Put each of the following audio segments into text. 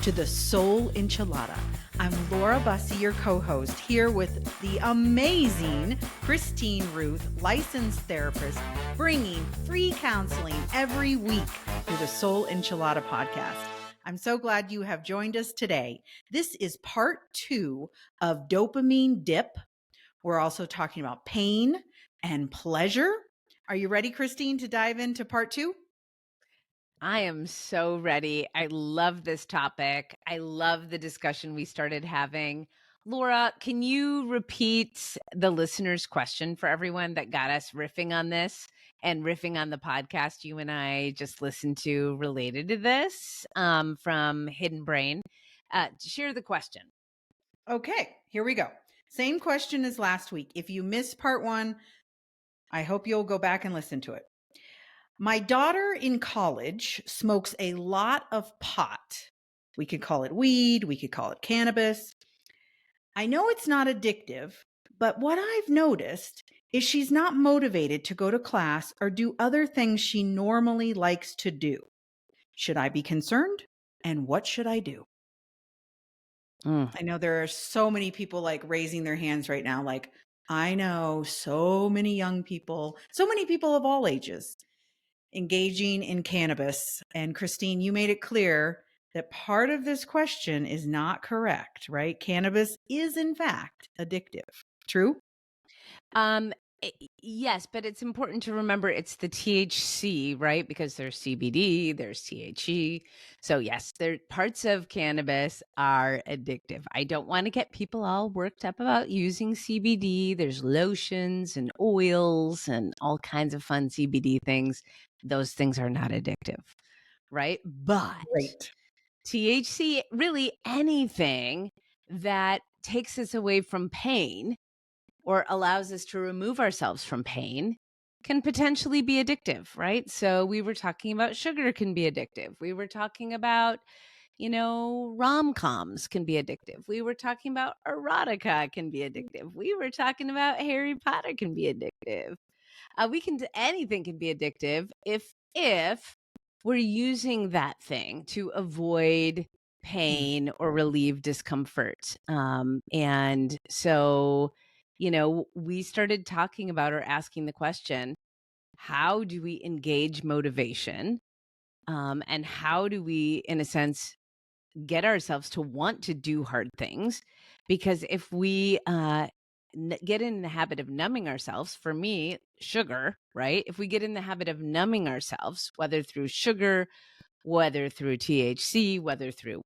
to the Soul Enchilada. I'm Laura Bussey, your co-host, here with the amazing Christine Ruth, licensed therapist, bringing free counseling every week through the Soul Enchilada podcast. I'm so glad you have joined us today. This is part 2 of dopamine dip. We're also talking about pain and pleasure. Are you ready, Christine, to dive into part 2? I am so ready. I love this topic. I love the discussion we started having. Laura, can you repeat the listener's question for everyone that got us riffing on this and riffing on the podcast you and I just listened to related to this from Hidden Brain? Share the question. Okay, here we go. Same question as last week. If you missed part 1, I hope you'll go back and listen to it. My daughter in college smokes a lot of pot. We could call it weed, we could call it cannabis. I know it's not addictive, but what I've noticed is she's not motivated to go to class or do other things she normally likes to do. Should I be concerned? And what should I do? I know there are so many people like raising their hands right now. Like, I know so many young people, so many people of all ages engaging in cannabis. And Christine, you made it clear that part of this question is not correct, right? Cannabis is in fact addictive. True? Yes, but it's important to remember it's the THC, right? Because there's CBD, there's THC. So yes, there parts of cannabis are addictive. I don't want to get people all worked up about using CBD. There's lotions and oils and all kinds of fun CBD things. Those things are not addictive, right? But Great. THC, really anything that takes us away from pain or allows us to remove ourselves from pain can potentially be addictive, right? So we were talking about sugar can be addictive. We were talking about, rom-coms can be addictive. We were talking about erotica can be addictive. We were talking about Harry Potter can be addictive. Anything can be addictive if we're using that thing to avoid pain or relieve discomfort. And so, we started talking about or asking the question, how do we engage motivation? And how do we, in a sense, get ourselves to want to do hard things? Because if we get in the habit of numbing ourselves, for me, sugar, right? If we get in the habit of numbing ourselves, whether through sugar, whether through THC, whether through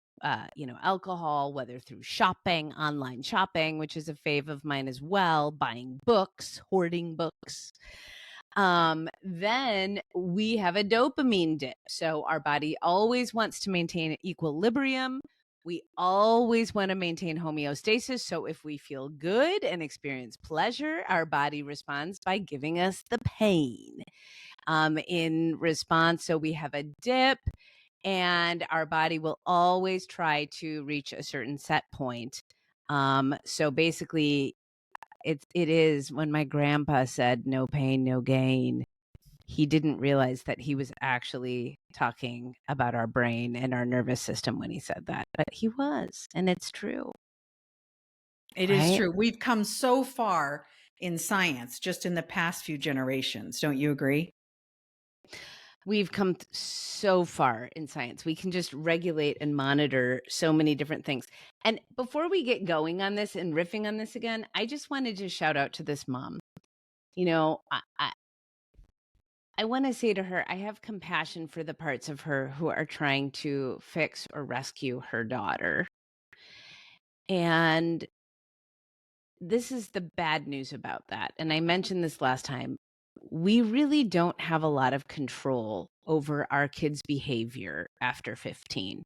alcohol, whether through shopping, online shopping, which is a fave of mine as well, buying books, hoarding books, then we have a dopamine dip. So our body always wants to maintain equilibrium. We always want to maintain homeostasis. So if we feel good and experience pleasure, our body responds by giving us the pain in response. So we have a dip, and our body will always try to reach a certain set point. So basically, it is when my grandpa said no pain, no gain. He didn't realize that he was actually talking about our brain and our nervous system when he said that, but he was, and it's true. It is true. We've come so far in science just in the past few generations. Don't you agree? We've come so far in science. We can just regulate and monitor so many different things. And before we get going on this and riffing on this again, I just wanted to shout out to this mom. I want to say to her, I have compassion for the parts of her who are trying to fix or rescue her daughter. And this is the bad news about that. And I mentioned this last time. We really don't have a lot of control over our kids' behavior after 15.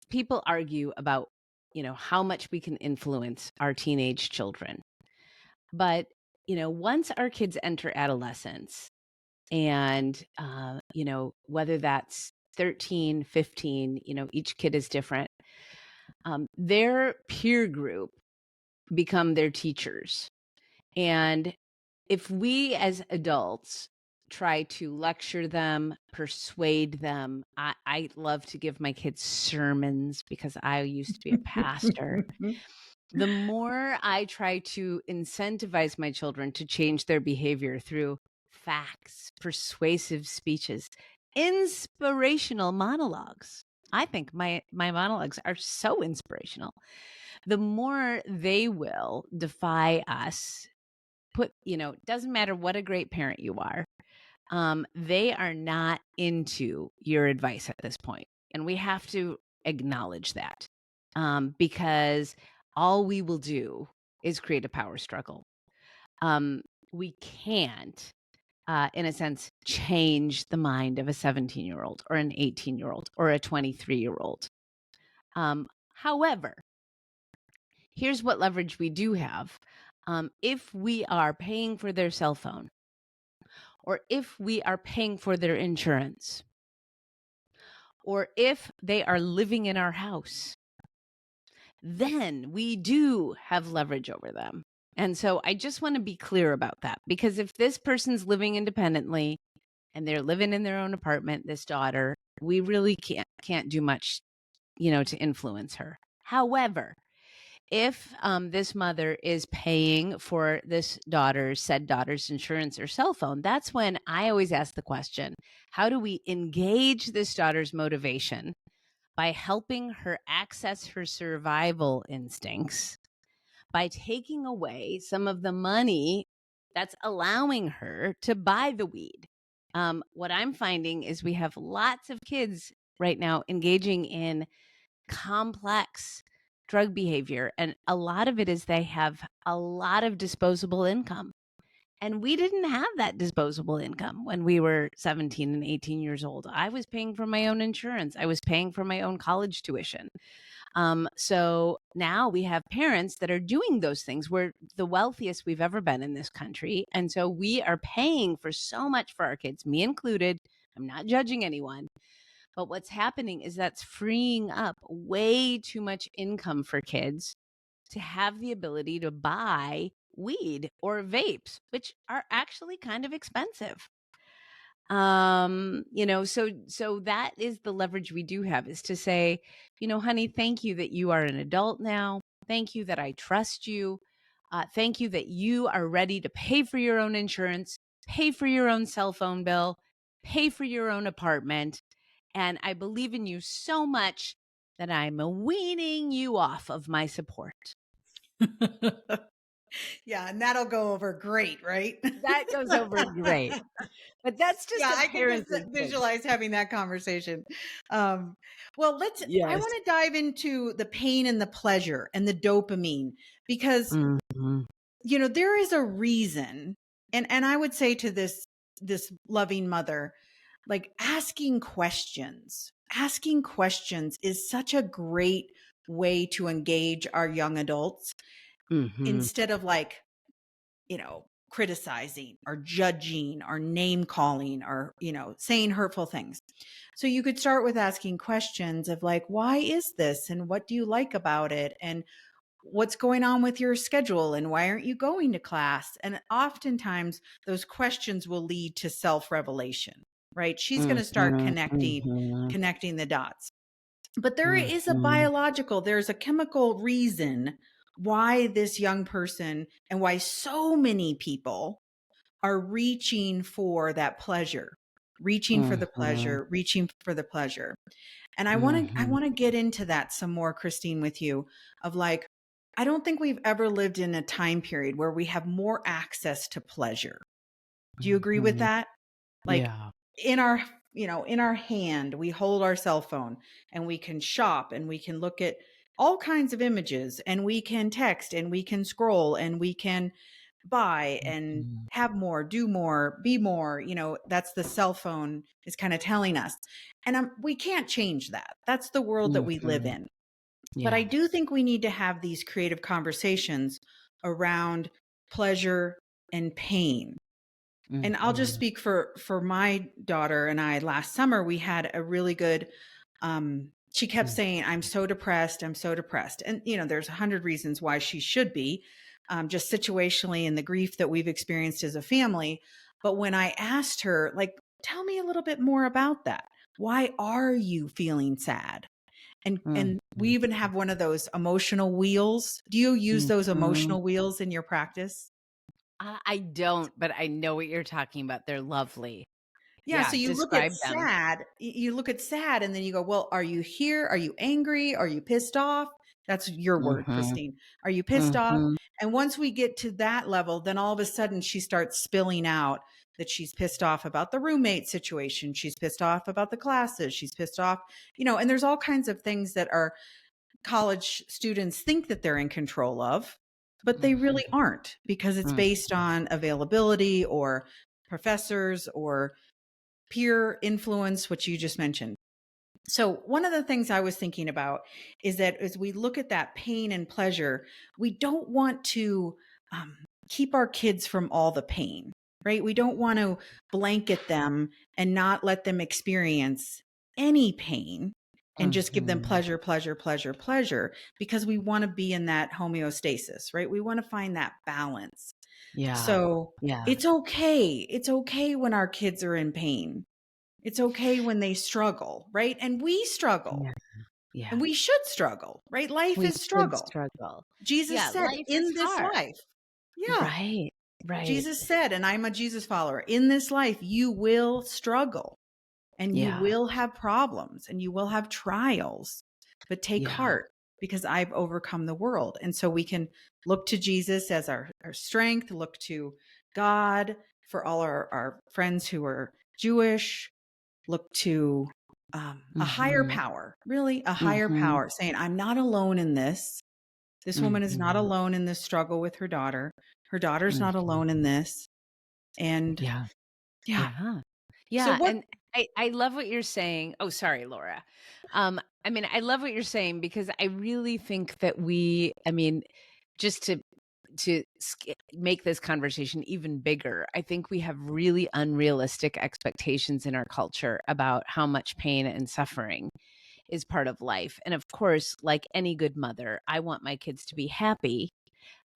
People argue about, how much we can influence our teenage children. But, once our kids enter adolescence and, whether that's 13, 15, each kid is different, their peer group become their teachers. And if we as adults try to lecture them, persuade them. I love to give my kids sermons because I used to be a pastor. The more I try to incentivize my children to change their behavior through facts, persuasive speeches, inspirational monologues. I think my monologues are so inspirational. The more they will defy us, doesn't matter what a great parent you are. They are not into your advice at this point. And we have to acknowledge that, because all we will do is create a power struggle. We can't, in a sense, change the mind of a 17-year-old or an 18-year-old or a 23-year-old. However, here's what leverage we do have. If we are paying for their cell phone, or if we are paying for their insurance, or if they are living in our house, then we do have leverage over them. And so I just want to be clear about that, because if this person's living independently and they're living in their own apartment, this daughter, we really can't do much, to influence her. However, if this mother is paying for said daughter's insurance or cell phone, that's when I always ask the question, how do we engage this daughter's motivation by helping her access her survival instincts, by taking away some of the money that's allowing her to buy the weed? What I'm finding is we have lots of kids right now engaging in complex drug behavior. And a lot of it is they have a lot of disposable income. And we didn't have that disposable income when we were 17 and 18 years old. I was paying for my own insurance. I was paying for my own college tuition. So now we have parents that are doing those things. We're the wealthiest we've ever been in this country. And so we are paying for so much for our kids, me included. I'm not judging anyone. But what's happening is that's freeing up way too much income for kids to have the ability to buy weed or vapes, which are actually kind of expensive. So that is the leverage we do have, is to say, honey, thank you that you are an adult now. Thank you that I trust you. Thank you that you are ready to pay for your own insurance, pay for your own cell phone bill, pay for your own apartment. And I believe in you so much that I'm weaning you off of my support. Yeah, and that'll go over great, right? That goes over great. But that's just Yeah, a I can just parenting thing. visualize having that conversation. I Yes. want to dive into the pain and the pleasure and the dopamine, because, Mhm. there is a reason. And I would say to this loving mother, like, asking questions is such a great way to engage our young adults, Mhm. instead of, like, criticizing or judging or name calling or, saying hurtful things. So you could start with asking questions of, like, why is this? And what do you like about it? And what's going on with your schedule? And why aren't you going to class? And oftentimes those questions will lead to self-revelation, right? She's going to start Mhm. Mhm. connecting the dots. But Mhm. there's a chemical reason why this young person, and why so many people are reaching for that pleasure, reaching for the Mhm. pleasure, reaching for the pleasure. And I Mhm. want to get into that some more, Christine, with you, of, like, I don't think we've ever lived in a time period where we have more access to pleasure. Do you agree with Mhm. that? Like, Yeah. in our, in our hand, we hold our cell phone, and we can shop, and we can look at all kinds of images, and we can text, and we can scroll, and we can buy and Mhm. have more, do more, be more. That's the cell phone is kind of telling us. And we can't change that. That's the world that we live Mhm. in. But I Yeah. do think we need to have these creative conversations around pleasure and pain. And I'll just Mhm. speak for my daughter and I. Last summer, we had a really good, she kept Mm. saying, I'm so depressed, I'm so depressed. And there's 100 reasons why she should be, just situationally, and the grief that we've experienced as a family. But when I asked her, like, tell me a little bit more about that. Why are you feeling sad? And we Mhm. even have one of those emotional wheels. Do you use those Mhm. emotional wheels in your practice? I don't, but I know what you're talking about. They're lovely. Yeah, Yeah, so you look at describe them. sad, you look at sad and then you go, "Well, are you here? Are you angry? Are you pissed off?" That's your word, Mhm. Christine. Are you pissed off? Mhm. And once we get to that level, then all of a sudden she starts spilling out that she's pissed off about the roommate situation. She's pissed off about the classes. She's pissed off, and there's all kinds of things that our college students think that they're in control of, but they Mhm. really aren't because it's Mm. based on availability or professors or peer influence, which you just mentioned. So, one of the things I was thinking about is that as we look at that pain and pleasure, we don't want to um, keep our kids from all the pain, right? We don't want to blanket them and not let them experience any pain and just give them Mhm. pleasure, pleasure, pleasure, pleasure, because we want to be in that homeostasis, right? We want to find that balance. Yeah. So, Yeah. it's okay. It's okay when our kids are in pain. It's okay when they struggle, right? And we struggle Yeah. Yeah. and we should struggle, right? Life We is should struggle. struggle. Jesus Yeah, said, life is in this hard. life, yeah, Right. Right. Jesus said, and I'm a Jesus follower, in this life, you will struggle and you Yeah. will have problems and you will have trials, but take Yeah. heart because I've overcome the world. And so we can look to Jesus as our strength, look to God for all our friends who are Jewish, look to a higher Mhm. power, really a higher Mhm. power, saying, I'm not alone in this. This woman is not Mhm. alone in this struggle with her daughter. Her daughter's not Mhm. alone in this. And Yeah. yeah. Yeah. So Yeah, what and I love what you're saying. Oh, sorry, Laura. I mean, I love what you're saying because I really think that just to make this conversation even bigger, I think we have really unrealistic expectations in our culture about how much pain and suffering is part of life. And of course, like any good mother, I want my kids to be happy.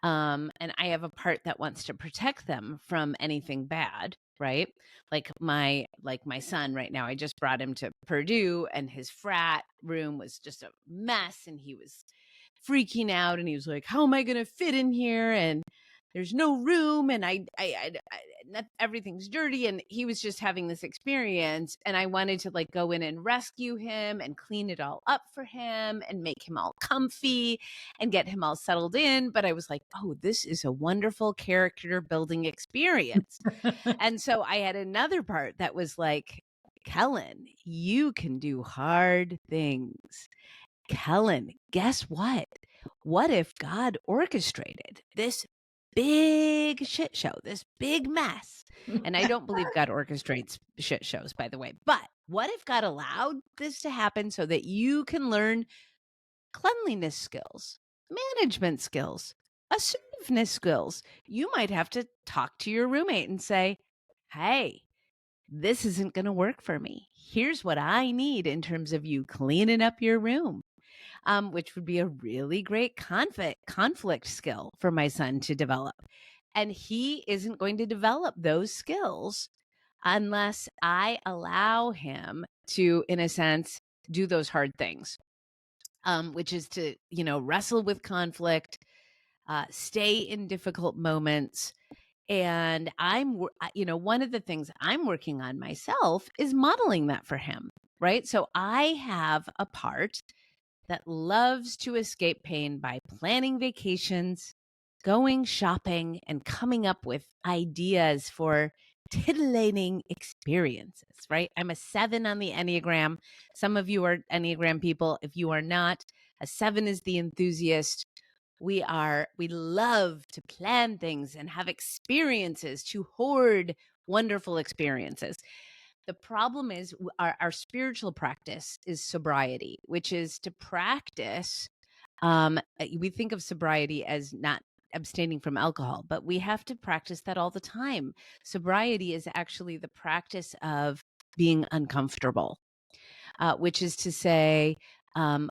And I have a part that wants to protect them from anything bad, right? Like my son right now, I just brought him to Purdue and his frat room was just a mess and he was freaking out and he was like, how am I going to fit in here? And there's no room and everything's dirty. And he was just having this experience. And I wanted to like go in and rescue him and clean it all up for him and make him all comfy and get him all settled in. But I was like, oh, this is a wonderful character building experience. And so I had another part that was like, Kellen, you can do hard things. Kellen, guess what? What if God orchestrated this big shit show, this big mess? And I don't believe God orchestrates shit shows, by the way. But what if God allowed this to happen so that you can learn cleanliness skills, management skills, assertiveness skills? You might have to talk to your roommate and say, hey, this isn't going to work for me. Here's what I need in terms of you cleaning up your room, which would be a really great conflict skill for my son to develop. And he isn't going to develop those skills unless I allow him to, in a sense, do those hard things, which is to, wrestle with conflict, stay in difficult moments. And one of the things I'm working on myself is modeling that for him. Right. So I have a part that loves to escape pain by planning vacations, going shopping, and coming up with ideas for titillating experiences, right? I'm a 7 on the Enneagram. Some of you are Enneagram people. If you are not, a 7 is the enthusiast. We love to plan things and have experiences, to hoard wonderful experiences. The problem is our spiritual practice is sobriety, which is to practice. We think of sobriety as not abstaining from alcohol, but we have to practice that all the time. Sobriety is actually the practice of being uncomfortable, which is to say,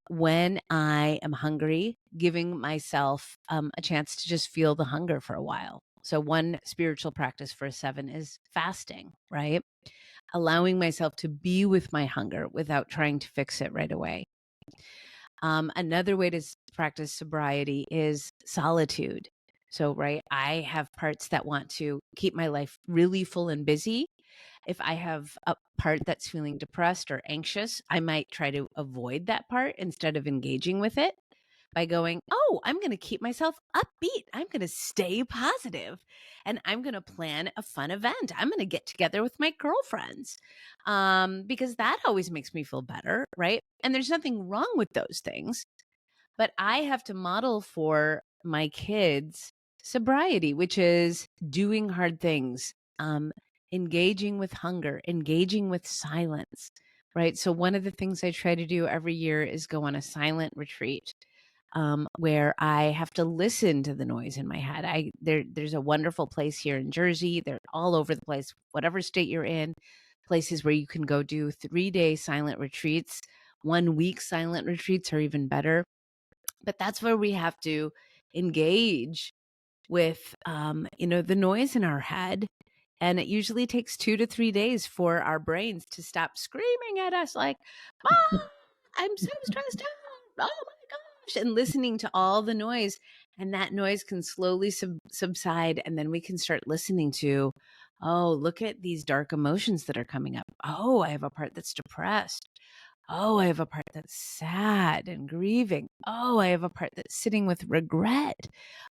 when I am hungry, giving myself a chance to just feel the hunger for a while. So one spiritual practice for a 7 is fasting, right? Allowing myself to be with my hunger without trying to fix it right away. Another way to practice sobriety is solitude. So, right, I have parts that want to keep my life really full and busy. If I have a part that's feeling depressed or anxious, I might try to avoid that part instead of engaging with it by going, oh, I'm going to keep myself upbeat. I'm going to stay positive and I'm going to plan a fun event. I'm going to get together with my girlfriends because that always makes me feel better. Right. And there's nothing wrong with those things. But I have to model for my kids sobriety, which is doing hard things, um, engaging with hunger, engaging with silence. Right. So, one of the things I try to do every year is go on a silent retreat where I have to listen to the noise in my head. There's a wonderful place here in Jersey. They're all over the place, whatever state you're in, places where you can go do 3-day silent retreats. 1 week silent retreats are even better. But that's where we have to engage with, the noise in our head. And it usually takes 2 to 3 days for our brains to stop screaming at us like, Mom, I'm so stressed out. Oh my gosh. And listening to all the noise. And that noise can slowly subside. And then we can start listening to, oh, look at these dark emotions that are coming up. Oh, I have a part that's depressed. Oh, I have a part that's sad and grieving. Oh, I have a part that's sitting with regret.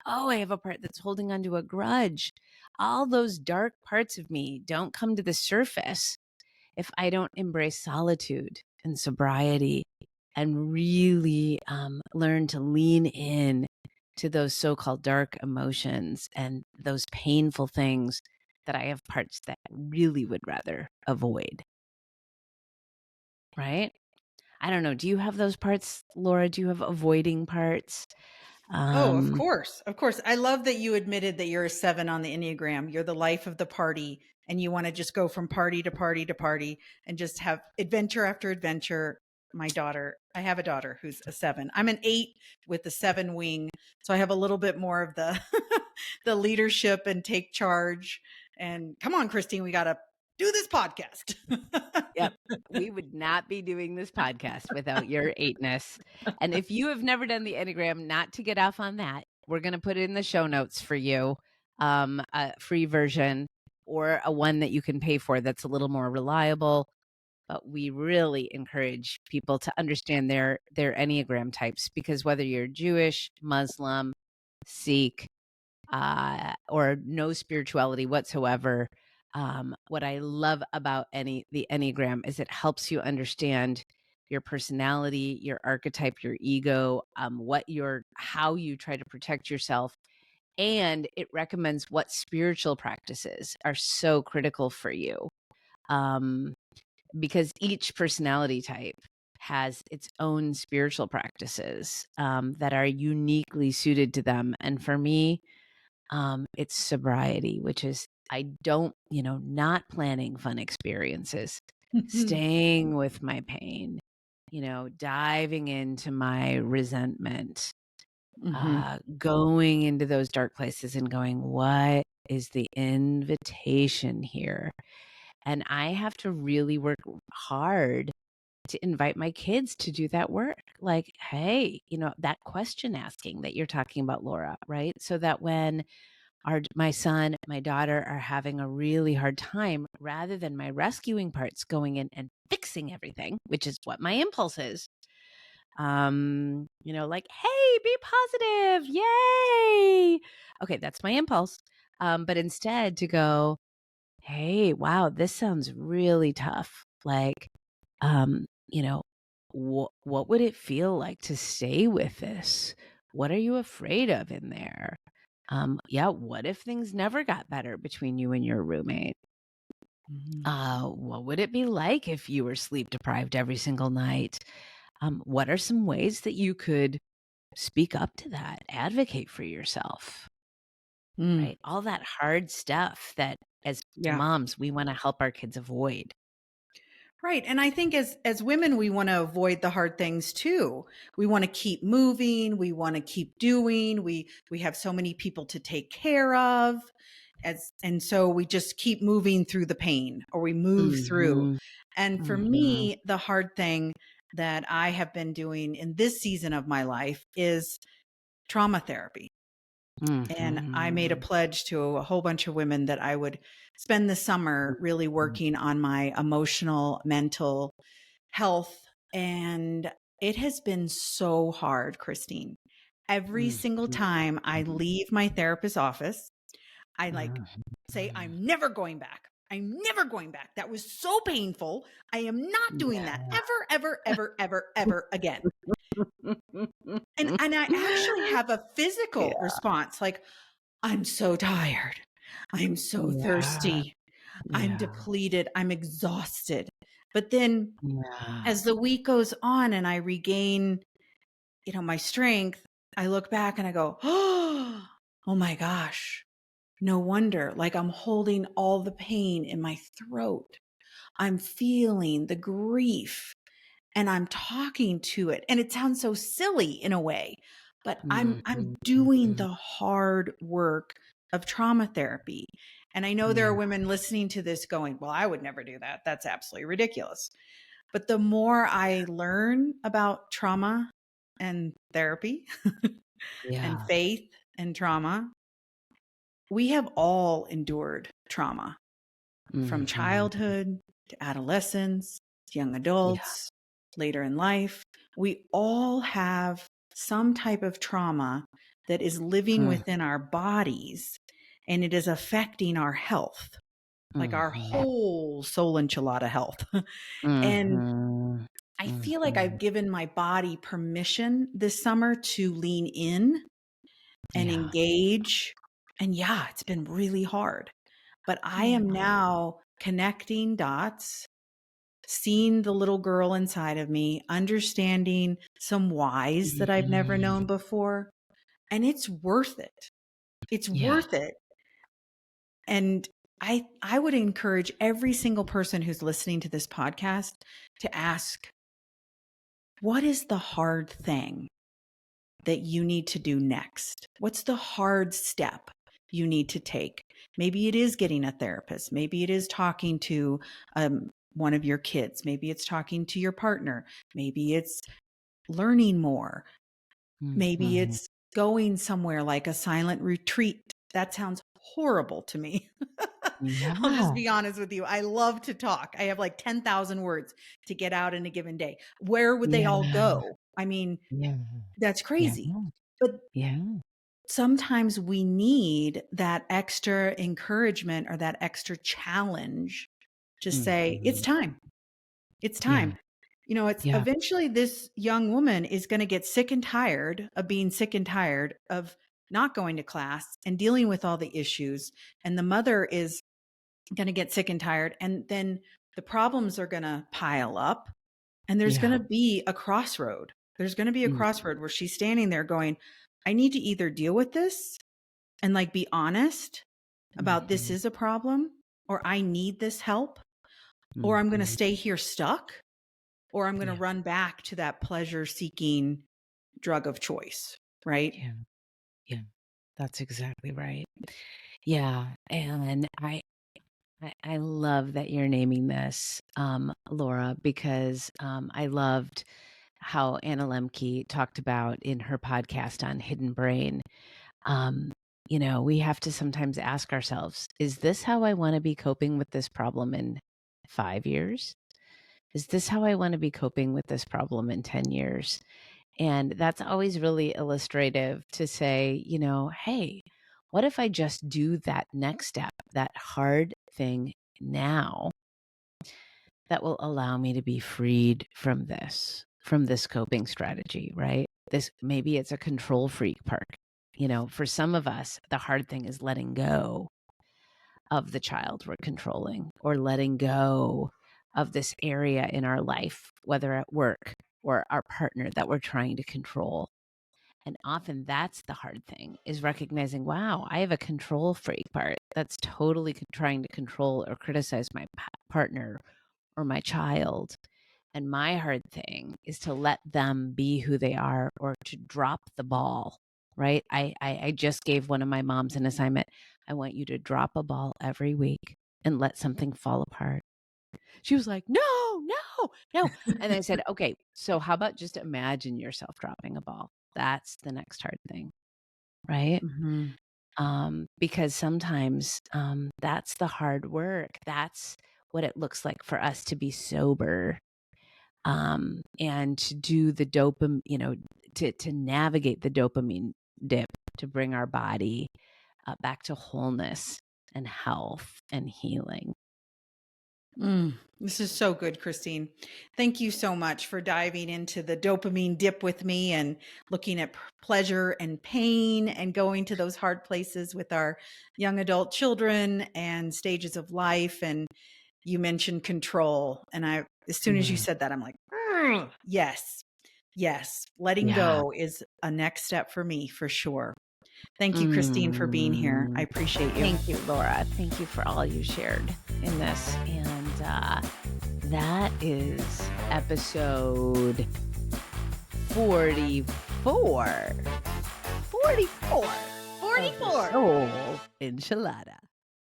Oh, I have a part that's holding onto a grudge. All those dark parts of me don't come to the surface if I don't embrace solitude and sobriety and really learn to lean in to those so-called dark emotions and those painful things that I have parts that really would rather avoid. Right? I don't know. Do you have those parts, Laura? Do you have avoiding parts? Oh, of Um, course. Of course. I love that you admitted that you're a 7 on the Enneagram. You're the life of the party and you want to just go from party to party to party and just have adventure after adventure. I have a daughter who's a 7. I'm an 8 with the 7 wing. So I have a little bit more of the the leadership and take charge. And come on, Christine, we got to do this podcast. yep. We would not be doing this podcast without your eightness. And if you have never done the Enneagram, not to get off on that, we're going to put it in the show notes for you, a free version or a one that you can pay for that's a little more reliable. But we really encourage people to understand their Enneagram types because whether you're Jewish, Muslim, Sikh, or no spirituality whatsoever. What I love about the Enneagram is it helps you understand your personality, your archetype, your ego, how you try to protect yourself. And it recommends what spiritual practices are so critical for you. Because each personality type has its own spiritual practices that are uniquely suited to them. And for me, it's sobriety, which is not planning fun experiences, staying with my pain, diving into my resentment, Mhm. going into those dark places and going, what is the invitation here? And I have to really work hard to invite my kids to do that work. Like, hey, that question asking that you're talking about, Laura, right? So that when my son, my daughter are having a really hard time, rather than my rescuing parts going in and fixing everything, which is what my impulse is. Like, hey, be positive. Yay. Okay, that's my impulse. But instead to go, hey, wow, this sounds really tough. Like, um, you know, what would it feel like to stay with this? What are you afraid of in there? Yeah, what if things never got better between you and your roommate? Mhm. What would it be like if you were sleep deprived every single night? What are some ways that you could speak up to that, advocate for yourself, Mm. right? All that hard stuff that as Yeah. moms, we want to help our kids avoid. Right. And I think as women, we want to avoid the hard things too. We want to keep moving. We want to keep doing. We have so many people to take care of. And so we just keep moving through the pain, or we move through. Mhm. And for Mhm. me, the hard thing that I have been doing in this season of my life is trauma therapy. And I made a Mhm. pledge to a whole bunch of women that I would spend the summer really working on my emotional, mental health. And it has been so hard, Christine. Every single Mhm. time I leave my therapist's office, I like say, Mhm. I'm never going back. I'm never going back. That was so painful. I am not doing that Yeah. ever, ever, ever, ever, ever again. And I actually have a physical Yeah. response like, I'm so tired. I'm so Yeah. thirsty. I'm Yeah. depleted. I'm exhausted. But then Yeah. as the week goes on and I regain, my strength, I look back and I go, oh my gosh, no wonder. Like I'm holding all the pain in my throat. I'm feeling the grief and I'm talking to it. And it sounds so silly in a way, but I'm doing Mhm. the hard work of trauma therapy. And I know there are Yeah. women listening to this going, well, I would never do that. That's absolutely ridiculous. But the more I learn about trauma and therapy and Yeah. faith and trauma, we have all endured trauma from Mhm. childhood to adolescence, to young Yeah. adults, later in life. We all have some type of trauma that is living Mm. within our bodies and it is affecting our health, like our Mhm. whole soul enchilada health. And Mhm. I feel like I've Mhm. given my body permission this summer to lean in and Yeah. engage. And yeah, it's been really hard, but I Yeah. am now connecting dots, seeing the little girl inside of me, understanding some whys that I've never Mhm. known before. And it's worth it. It's Yeah. worth it. And I would encourage every single person who's listening to this podcast to ask, what is the hard thing that you need to do next? What's the hard step you need to take? Maybe it is getting a therapist. Maybe it is talking to one of your kids. Maybe it's talking to your partner. Maybe it's learning more. Maybe Mhm. it's going somewhere like a silent retreat. That sounds horrible to me. I'll just Yeah. be honest with you. I love to talk. I have like 10,000 words to get out in a given day. Where would they all Yeah. go? I mean, Yeah. that's Yeah. crazy. But Yeah. sometimes we need that extra encouragement or that extra challenge to say, it's Mhm. time. It's Yeah. time. It's Yeah. eventually this young woman is going to get sick and tired of being sick and tired of not going to class and dealing with all the issues. And the mother is going to get sick and tired. And then the problems are going to pile up. And there's going Yeah. to be a crossroad. There's going to be a Mm. crossroad where she's standing there going, I need to either deal with this and like be honest about this Mhm. is a problem, or I need this help, or I'm going to Mhm. stay here stuck, or I'm going to Yeah. run back to that pleasure seeking drug of choice. Right. Yeah. Yeah. That's exactly right. Yeah. And I love that you're naming this, Laura, because I loved how Anna Lemke talked about in her podcast on Hidden Brain. Um, we have to sometimes ask ourselves, is this how I want to be coping with this problem in 5 years? Is this how I want to be coping with this problem in 10 years? And that's always really illustrative to say, hey, what if I just do that next step, that hard thing now that will allow me to be freed from this coping strategy, right? This maybe it's a control freak part. For some of us, the hard thing is letting go of the child we're controlling or letting go of this area in our life, whether at work or our partner that we're trying to control. And often that's the hard thing is recognizing, wow, I have a control freak part that's totally trying to control or criticize my partner or my child. And my hard thing is to let them be who they are or to drop the ball, right? I just gave one of my moms an assignment. I want you to drop a ball every week and let something fall apart. She was like, no, no, no. And I said, okay, so how about just imagine yourself dropping a ball? That's the next hard thing, right? Mhm. Because sometimes that's the hard work. That's what it looks like for us to be sober, and to do the dopamine, to navigate the dopamine dip, to bring our body back to wholeness and health and healing. This is so good, Christine. Thank you so much for diving into the dopamine dip with me and looking at pleasure and pain and going to those hard places with our young adult children and stages of life. And you mentioned control. And as soon as you Mm, said that, I'm like, yes, yes. Letting yeah. go is a next step for me for sure. Thank you, Christine, for being here. I Mm. appreciate you. Thank you, Laura. Thank you for all you shared in this. And that is episode 44. 44. 44. Soul Enchilada.